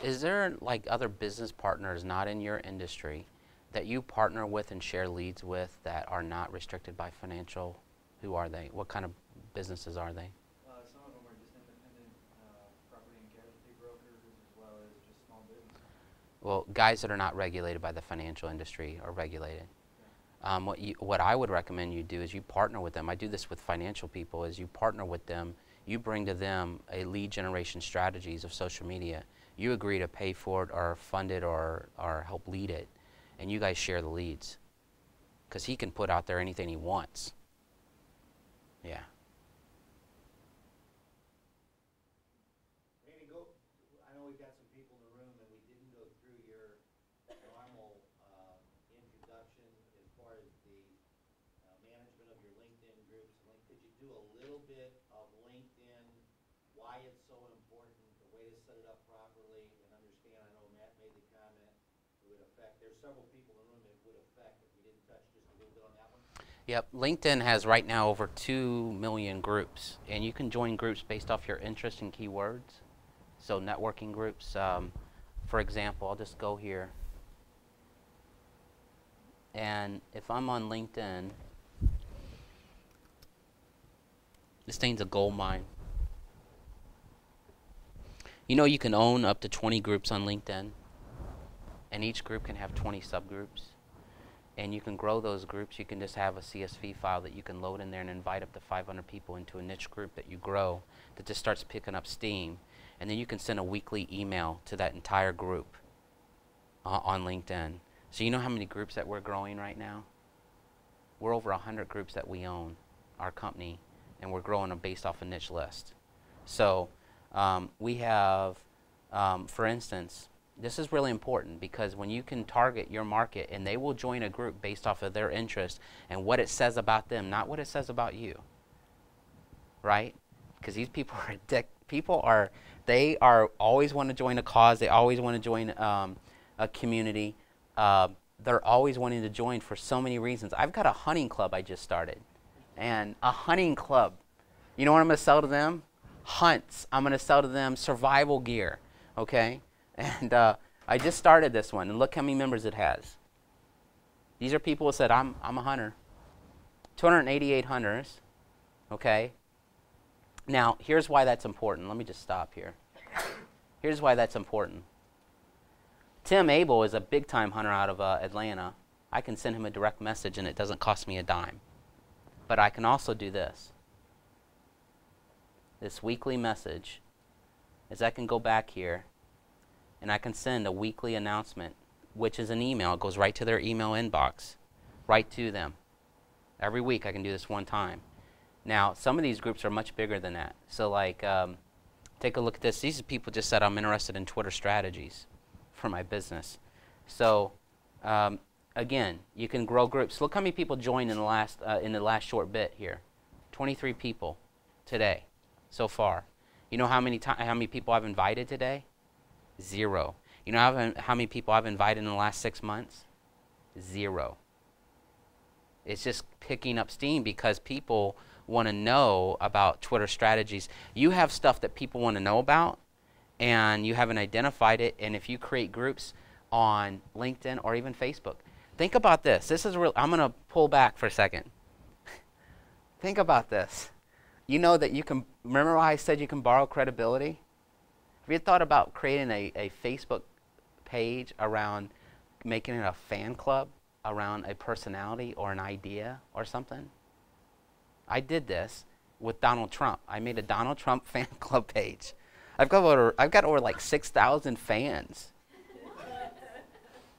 is there like other business partners not in your industry that you partner with and share leads with that are not restricted by financial? Who are they? What kind of businesses are they? Some of them are just independent property and casualty brokers as well as just small business. Well, guys that are not regulated by the financial industry are regulated. What I would recommend you do is you partner with them. I do this with financial people, is you partner with them. You bring to them a lead generation strategies of social media. You agree to pay for it or fund it or help lead it. And you guys share the leads. Because he can put out there anything he wants. Yeah. I know we've got some people in the room and we didn't go through your normal introduction as far as the management of your LinkedIn groups. Could you do a little bit of LinkedIn, why it's so important, the way to set it up properly, and understand, I know Matt made the comment, it would affect, there's several people in the room it would affect if we didn't touch just a little bit on that one. Yep, LinkedIn has right now over 2 million groups, and you can join groups based off your interest and keywords. So networking groups, for example, I'll just go here, and if I'm on LinkedIn, this thing's a gold mine. You know you can own up to 20 groups on LinkedIn, and each group can have 20 subgroups. And you can grow those groups. You can just have a CSV file that you can load in there and invite up to 500 people into a niche group that you grow that just starts picking up steam. And then you can send a weekly email to that entire group on LinkedIn. So you know how many groups that we're growing right now? We're over 100 groups that we own, our company, and we're growing them based off a niche list. So we have, for instance, this is really important because when you can target your market and they will join a group based off of their interest and what it says about them, not what it says about you, right? Because these people are they are always want to join a cause. They always want to join a community. They're always wanting to join for so many reasons. I've got a hunting club I just started, and a hunting club. You know what I'm going to sell to them? Hunts. I'm going to sell to them survival gear. Okay. And I just started this one, and look how many members it has. These are people who said, I'm a hunter. 288 hunters, okay? Now, here's why that's important. Let me just stop here. Here's why that's important. Tim Abel is a big-time hunter out of Atlanta. I can send him a direct message, and it doesn't cost me a dime. But I can also do this. This weekly message is I can go back here, and I can send a weekly announcement, which is an email. It goes right to their email inbox, right to them. Every week I can do this one time. Now, some of these groups are much bigger than that. So like, take a look at this. These people just said, I'm interested in Twitter strategies for my business. So again, you can grow groups. Look how many people joined in the last short bit here. 23 people today so far. You know how many people I've invited today? 0. You know how many people I've invited in the last 6 months? 0. It's just picking up steam because people want to know about Twitter strategies. You have stuff that people want to know about, and you haven't identified it. And if you create groups on LinkedIn or even Facebook, think about this. This is real. I'm going to pull back for a second. Think about this. You know that you can, remember how I said you can borrow credibility? Have you thought about creating a Facebook page around making it a fan club around a personality or an idea or something? I did this with Donald Trump. I made a Donald Trump fan club page. I've got over like 6,000 fans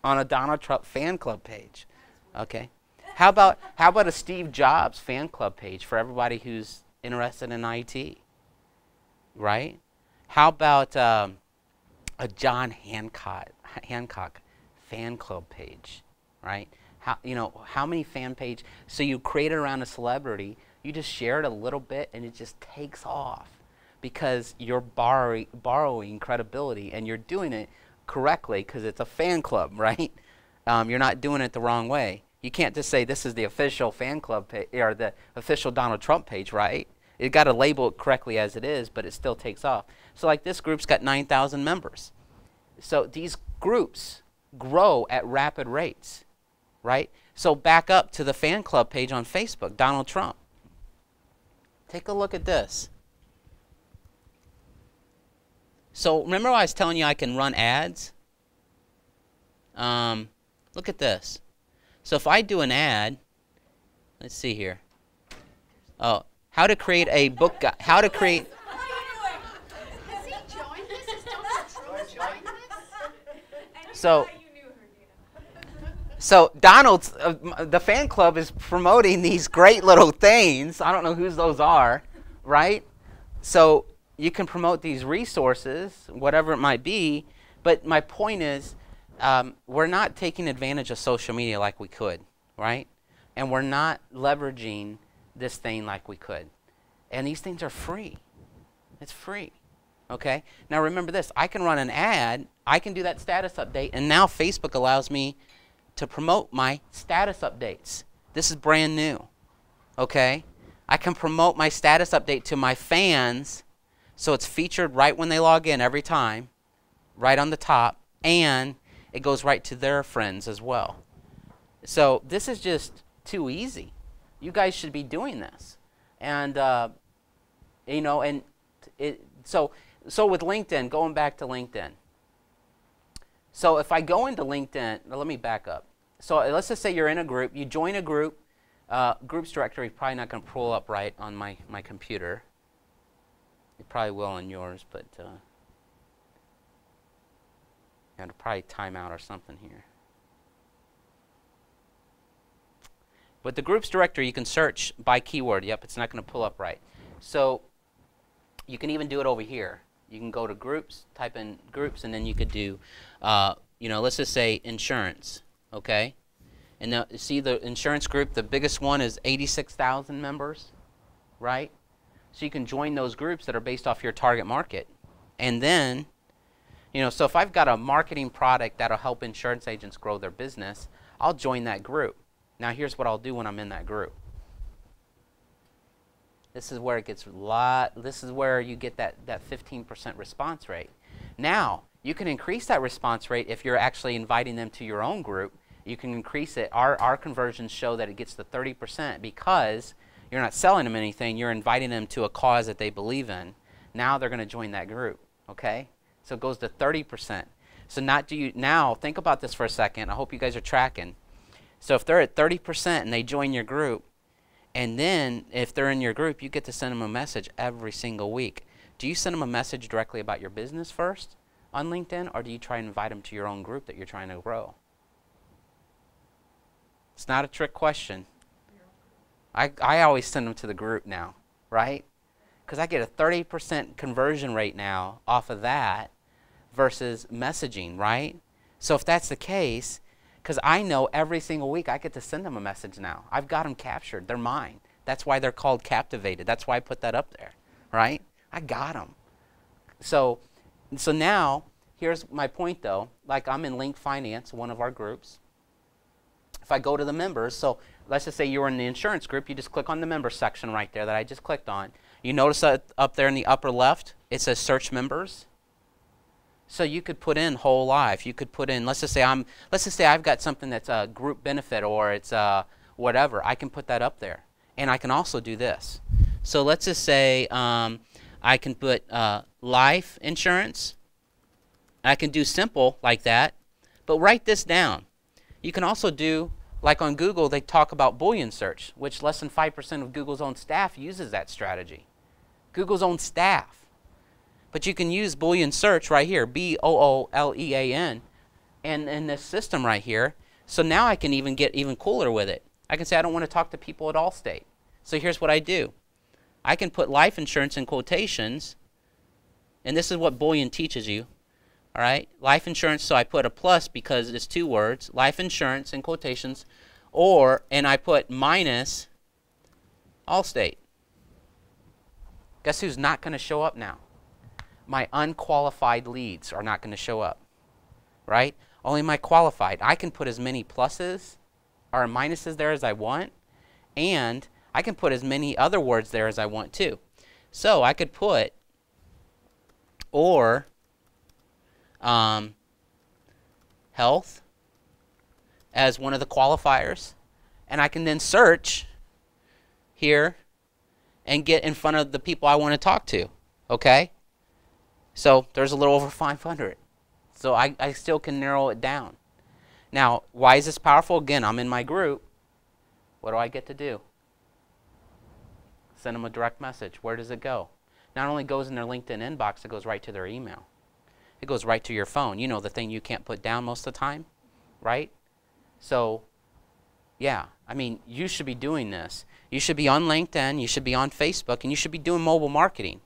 on a Donald Trump fan club page. Okay. How about a Steve Jobs fan club page for everybody who's interested in IT? Right? How about a John Hancock fan club page, right? How many fan page? So you create it around a celebrity, you just share it a little bit, and it just takes off because you're borrowing credibility, and you're doing it correctly because it's a fan club, right? You're not doing it the wrong way. You can't just say this is the official fan club page or the official Donald Trump page, right? You got to label it correctly as it is, but it still takes off. So like this group's got 9,000 members. So these groups grow at rapid rates, right? So back up to the fan club page on Facebook, Donald Trump. Take a look at this. So remember I was telling you I can run ads? Look at this. So if I do an ad, let's see here. Oh, how to create a book guide. How to create. What are you doing? Has he joined this? Is Thomas joined this? So. So Donald's, the fan club is promoting these great little things. I don't know whose those are, right? So you can promote these resources, whatever it might be. But my point is, we're not taking advantage of social media like we could, right? And we're not leveraging this thing like we could. And these things are free. It's free. Okay? Now remember this. I can run an ad. I can do that status update. And now Facebook allows me to promote my status updates. This is brand new. Okay? I can promote my status update to my fans so it's featured right when they log in every time, right on the top, and it goes right to their friends as well. So this is just too easy. You guys should be doing this. And you know, and so with LinkedIn, going back to LinkedIn. So if I go into LinkedIn, let me back up. So let's just say you're in a group. You join a group. Groups directory is probably not going to pull up right on my computer. It probably will on yours, but it'll probably time out or something here. With the groups directory, you can search by keyword. Yep, it's not going to pull up right. So you can even do it over here. You can go to groups, type in groups, and then you could do, you know, let's just say insurance, okay? And now, see the insurance group, the biggest one is 86,000 members, right? So you can join those groups that are based off your target market. And then, you know, so if I've got a marketing product that'll help insurance agents grow their business, I'll join that group. Now here's what I'll do when I'm in that group. This is where it gets this is where you get that 15% response rate. Now, you can increase that response rate if you're actually inviting them to your own group. You can increase it. Our conversions show that it gets to 30% because you're not selling them anything. You're inviting them to a cause that they believe in. Now they're going to join that group, okay? So it goes to 30%. So now think about this for a second. I hope you guys are tracking. So if they're at 30% and they join your group, and then if they're in your group, you get to send them a message every single week. Do you send them a message directly about your business first on LinkedIn, or do you try and invite them to your own group that you're trying to grow? It's not a trick question. I always send them to the group now, right? Because I get a 30% conversion rate now off of that versus messaging, right? So if that's the case, because I know every single week I get to send them a message now. I've got them captured. They're mine. That's why they're called Captivated. That's why I put that up there, right? I got them. So now, here's my point though. Like I'm in Link Finance, one of our groups. If I go to the members, so let's just say you were in the insurance group, you just click on the members section right there that I just clicked on. You notice that up there in the upper left, it says search members. So you could put in whole life. You could put in, let's just say I've got something that's a group benefit or it's whatever. I can put that up there. And I can also do this. So let's just say I can put life insurance. I can do simple like that. But write this down. You can also do, like on Google, they talk about Boolean search, which less than 5% of Google's own staff uses that strategy. Google's own staff. But you can use Boolean search right here, B-O-O-L-E-A-N, and in this system right here. So now I can even get even cooler with it. I can say I don't want to talk to people at Allstate. So here's what I do. I can put life insurance in quotations, and this is what Boolean teaches you. All right, life insurance, so I put a plus because it's two words, life insurance in quotations, and I put minus Allstate. Guess who's not going to show up now? My unqualified leads are not going to show up, right? Only my qualified. I can put as many pluses or minuses there as I want, and I can put as many other words there as I want too. So I could put health as one of the qualifiers, and I can then search here and get in front of the people I want to talk to. Okay? So there's a little over 500. So I still can narrow it down. Now, why is this powerful? Again, I'm in my group. What do I get to do? Send them a direct message. Where does it go? Not only goes in their LinkedIn inbox, it goes right to their email. It goes right to your phone. You know, the thing you can't put down most of the time, right? So, yeah, I mean, you should be doing this. You should be on LinkedIn, you should be on Facebook, and you should be doing mobile marketing.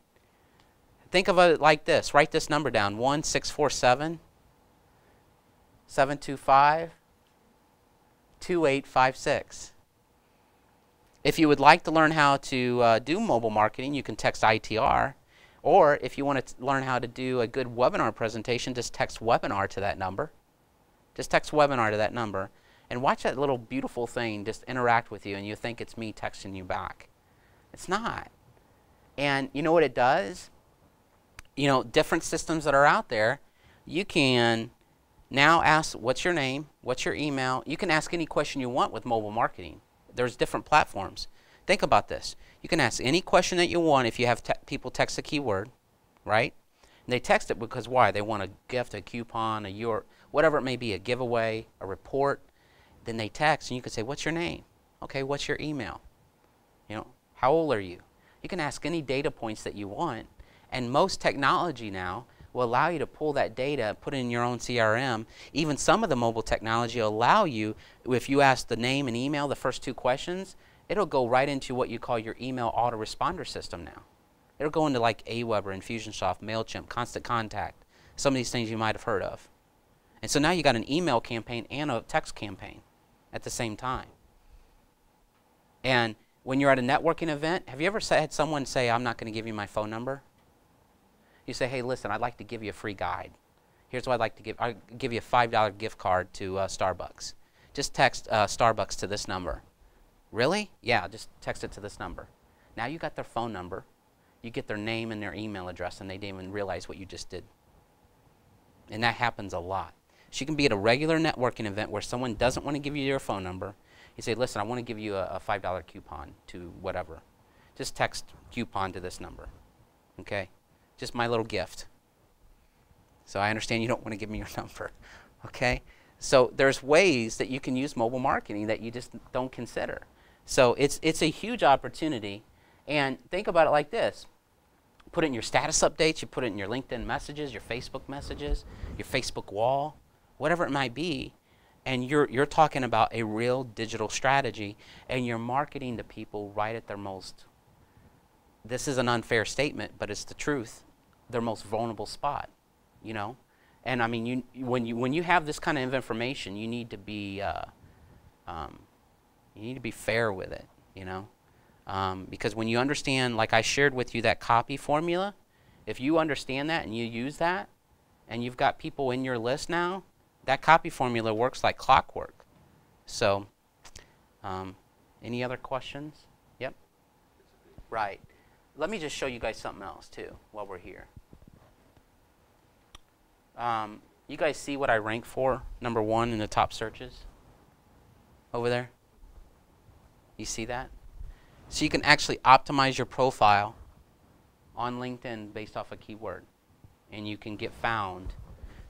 Think of it like this. Write this number down, 1-647-725-2856. If you would like to learn how to do mobile marketing, you can text ITR. Or if you want to learn how to do a good webinar presentation, just text webinar to that number. Just text webinar to that number. And watch that little beautiful thing just interact with you, and you think it's me texting you back. It's not. And you know what it does? You know, different systems that are out there, you can now ask, what's your name? What's your email? You can ask any question you want with mobile marketing. There's different platforms. Think about this. You can ask any question that you want if you have people text a keyword, right? And they text it because why? They want a gift, a coupon, whatever it may be, a giveaway, a report. Then they text, and you can say, what's your name? Okay, what's your email? You know, how old are you? You can ask any data points that you want, and most technology now will allow you to pull that data, put it in your own CRM. Even some of the mobile technology will allow you, if you ask the name and email, the first two questions, it'll go right into what you call your email autoresponder system now. It'll go into like Aweber, Infusionsoft, MailChimp, Constant Contact, some of these things you might have heard of. And so now you got an email campaign and a text campaign at the same time. And when you're at a networking event, have you ever had someone say, I'm not going to give you my phone number? You say, hey, listen, I'd like to give you a free guide. Here's what I'd like to give. I'll give you a $5 gift card to Starbucks. Just text Starbucks to this number. Really? Yeah, just text it to this number. Now you got their phone number. You get their name and their email address, and they didn't even realize what you just did. And that happens a lot. So you can be at a regular networking event where someone doesn't want to give you your phone number. You say, listen, I want to give you a $5 coupon to whatever. Just text coupon to this number. Okay? Just my little gift. So I understand you don't want to give me your number. Okay? So there's ways that you can use mobile marketing that you just don't consider. So it's a huge opportunity. And think about it like this. Put it in your status updates. You put it in your LinkedIn messages, your Facebook messages, your Facebook wall, whatever it might be. And you're talking about a real digital strategy, and you're marketing to people right at their most, this is an unfair statement, but it's the truth, their most vulnerable spot, you know? And I mean, when you have this kind of information, you need to be fair with it, you know? Because when you understand, like I shared with you that copy formula, if you understand that and you use that, and you've got people in your list now, that copy formula works like clockwork. So, any other questions? Yep. Right. Let me just show you guys something else too while we're here. You guys see what I rank for, number 1 in the top searches? Over there? You see that? So you can actually optimize your profile on LinkedIn based off a keyword, and you can get found.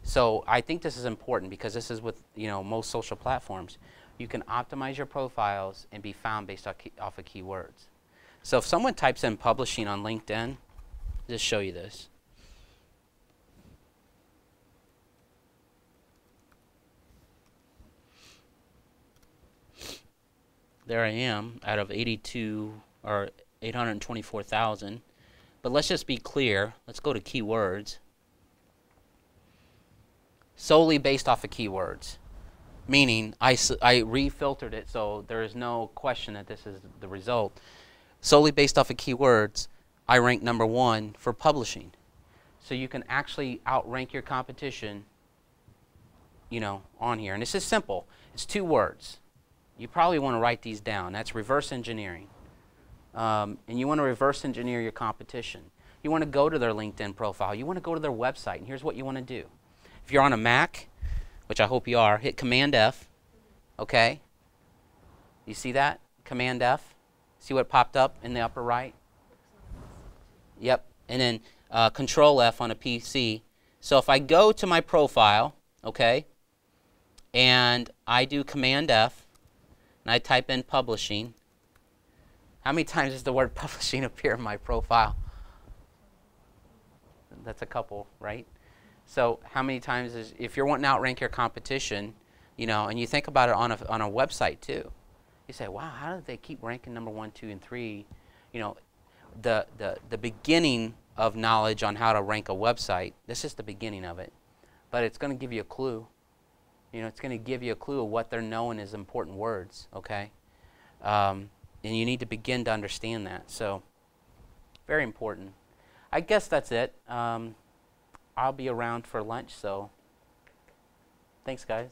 So I think this is important because this is with most social platforms. You can optimize your profiles and be found based off of keywords. So if someone types in publishing on LinkedIn, I'll just show you this. There I am out of 82 or 824,000. But let's just be clear. Let's go to keywords. Solely based off of keywords, meaning I refiltered it so there is no question that this is the result. Solely based off of keywords, I rank number 1 for publishing. So you can actually outrank your competition, on here. And this is simple. It's 2 words. You probably want to write these down. That's reverse engineering. And you want to reverse engineer your competition. You want to go to their LinkedIn profile. You want to go to their website. And here's what you want to do. If you're on a Mac, which I hope you are, hit Command F, okay? You see that? Command F. See what popped up in the upper right? Yep. And then Control F on a PC. So if I go to my profile, okay, and I do Command F, and I type in publishing, how many times does the word publishing appear in my profile? That's a couple, right? So how many times is, if you're wanting to outrank your competition, you know, and you think about it on a website too, you say, wow, how did they keep ranking number 1, 2, and 3? You know, the beginning of knowledge on how to rank a website, this is the beginning of it. But it's going to give you a clue. You know, it's going to give you a clue of what they're knowing as important words, okay? And you need to begin to understand that. So, very important. I guess that's it. I'll be around for lunch, so thanks, guys.